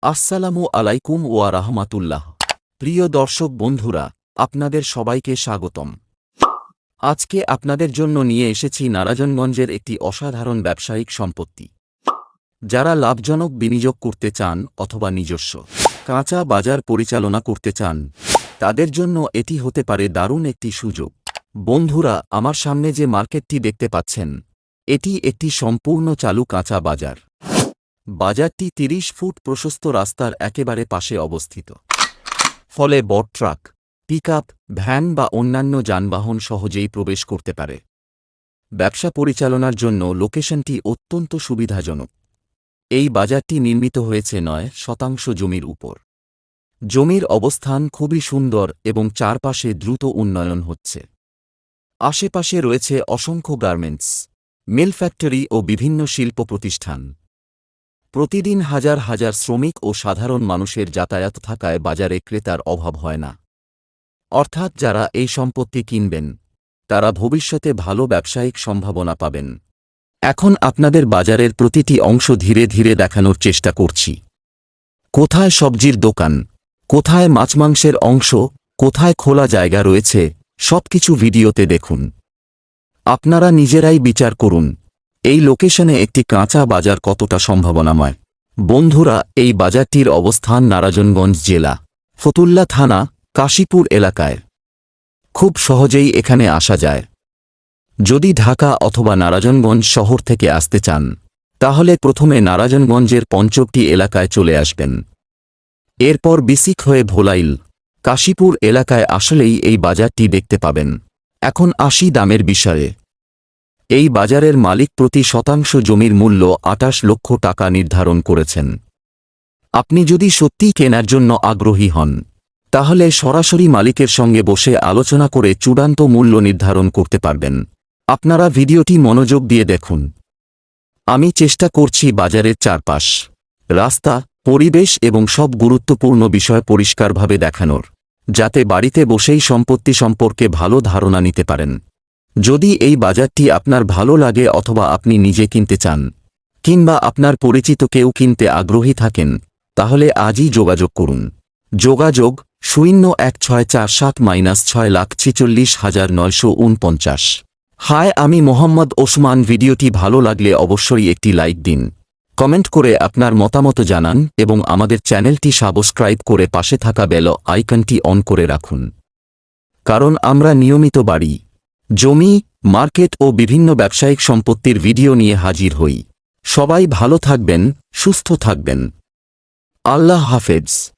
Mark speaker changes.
Speaker 1: আসসালামু আলাইকুম ওয়া রাহমাতুল্লাহ। প্রিয় দর্শক বন্ধুরা, আপনাদের সবাইকে স্বাগতম। আজকে আপনাদের জন্য নিয়ে এসেছি নারায়ণগঞ্জের একটি অসাধারণ ব্যবসায়িক সম্পত্তি। যারা লাভজনক বিনিয়োগ করতে চান অথবা নিজস্ব কাঁচা বাজার পরিচালনা করতে চান, তাদের জন্য এটি হতে পারে দারুণ একটি সুযোগ। বন্ধুরা, আমার সামনে যে মার্কেটটি দেখতে পাচ্ছেন, এটি একটি সম্পূর্ণ চালু কাঁচা বাজার। বাজারটি ৩০ ফুট প্রশস্ত রাস্তার একেবারে পাশে অবস্থিত, ফলে বড় ট্রাক, পিকআপ, ভ্যান বা অন্যান্য যানবাহন সহজেই প্রবেশ করতে পারে। ব্যবসা পরিচালনার জন্য লোকেশনটি অত্যন্ত সুবিধাজনক। এই বাজারটি নির্মিত হয়েছে ৯% জমির উপর। জমির অবস্থান খুবই সুন্দর এবং চারপাশে দ্রুত উন্নয়ন হচ্ছে। আশেপাশে রয়েছে অসংখ্য গার্মেন্টস, মিল ফ্যাক্টরি ও বিভিন্ন শিল্প প্রতিষ্ঠান। প্রতিদিন হাজার হাজার শ্রমিক ও সাধারণ মানুষের যাতায়াত থাকায় বাজারে ক্রেতার অভাব হয় না। অর্থাৎ যারা এই সম্পত্তি কিনবেন, তারা ভবিষ্যতে ভালো ব্যবসায়িক সম্ভাবনা পাবেন। এখন আপনাদের বাজারের প্রতিটি অংশ ধীরে ধীরে দেখানোর চেষ্টা করছি। কোথায় সবজির দোকান, কোথায় মাছ-মাংসের অংশ, কোথায় খোলা জায়গা রয়েছে, সবকিছু ভিডিওতে দেখুন। আপনারা নিজেরাই বিচার করুন, এই লোকেশনে একটি কাঁচা বাজার কতটা সম্ভাবনাময়। বন্ধুরা, এই বাজারটির অবস্থান নারায়ণগঞ্জ জেলা, ফতুল্লা থানা, কাশীপুর এলাকায়। খুব সহজেই এখানে আসা যায়। যদি ঢাকা অথবা নারায়ণগঞ্জ শহর থেকে আসতে চান, তাহলে প্রথমে নারায়ণগঞ্জের পঞ্চবটি এলাকায় চলে আসবেন। এরপর বিসিক হয়ে ভোলাইল, কাশীপুর এলাকায় আসলেই এই বাজারটি দেখতে পাবেন। এখন আসি দামের বিষয়ে। এই বাজারের মালিক প্রতি শতাংশ জমির মূল্য ২৮ লক্ষ টাকা নির্ধারণ করেছেন। আপনি যদি সত্যিই কেনার জন্য আগ্রহী হন, তাহলে সরাসরি মালিকের সঙ্গে বসে আলোচনা করে চূড়ান্ত মূল্য নির্ধারণ করতে পারবেন। আপনারা ভিডিওটি মনোযোগ দিয়ে দেখুন। আমি চেষ্টা করছি বাজারের চারপাশ, রাস্তা, পরিবেশ এবং সব গুরুত্বপূর্ণ বিষয় পরিষ্কারভাবে দেখানোর, যাতে বাড়িতে বসেই সম্পত্তি সম্পর্কে ভালো ধারণা নিতে পারেন। যদি এই বাজারটি আপনার ভালো লাগে অথবা আপনি নিজে কিনতে চান, কিংবা আপনার পরিচিত কেউ কিনতে আগ্রহী থাকেন, তাহলে আজই যোগাযোগ করুন। যোগাযোগ ০১৬৪৭-৬,৪৬,৯৪৯। হাই, আমি মোহাম্মদ ওসমান। ভিডিওটি ভালো লাগলে অবশ্যই একটি লাইক দিন, কমেন্ট করে আপনার মতামত জানান এবং আমাদের চ্যানেলটি সাবস্ক্রাইব করে পাশে থাকা বেল আইকনটি অন করে রাখুন। কারণ আমরা নিয়মিত বাড়ি, জমি, মার্কেট ও বিভিন্ন ব্যবসায়িক সম্পত্তির ভিডিও নিয়ে হাজির হই। সবাই ভালো থাকবেন, সুস্থ থাকবেন। আল্লাহ হাফেজ।